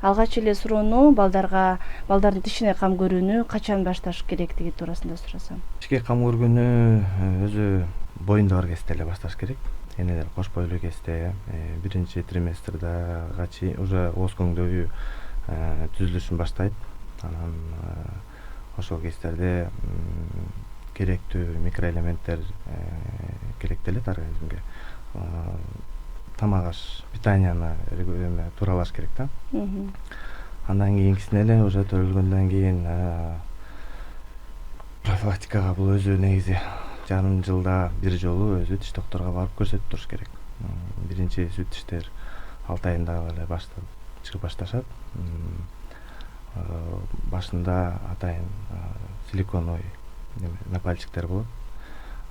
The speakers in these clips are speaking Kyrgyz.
Алгач эле суроону балдардын тишине кам көрүүнү качан башташ керектиги туурасында сурасам. Тишке кам көргөнү өзү боюнда бар кезде эле башташ керек. Энелер кош бойлуу кезде биринчи триместрдага чейин уже ооз көңдөйү түзүлүшүн баштайт. Анан ошол кездерде керектүү микроэлементтер керектелет организмге. Тамак аш, питанияны тууралаш керек да. Андан кийинкисине эле уже төрөлгөндөн кийин профилактикага бул өзү негизи жарым жылда бир жолу өзү тиш докторуна барып көрсөтүп туруш керек. Биринчи сүт тиштер 6 айында эле чыгып башташат. Башында атайын силиконовый напальчиктер болот.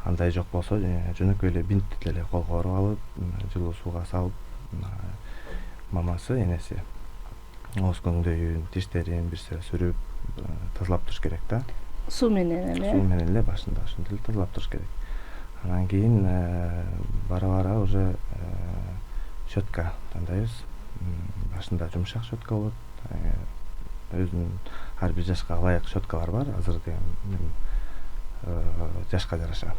Андай жок болсо жөнөкөй эле бинт деле колго уруп алып, жылуу сууга салып, мамасы, энеси ооз көңдөйүн, тиштерин бир сыйра сүрүп тазалап туруш керек да. Суу менен эле. Суу менен эле башында ошентип эле тазалап туруш керек. Анан кийин бара уже щетка тандайбыз. Башында жумшак щетка болот. Өзүнүн ар бир жашка ылайык щеткалар бар. Азыр деген жашка жараша.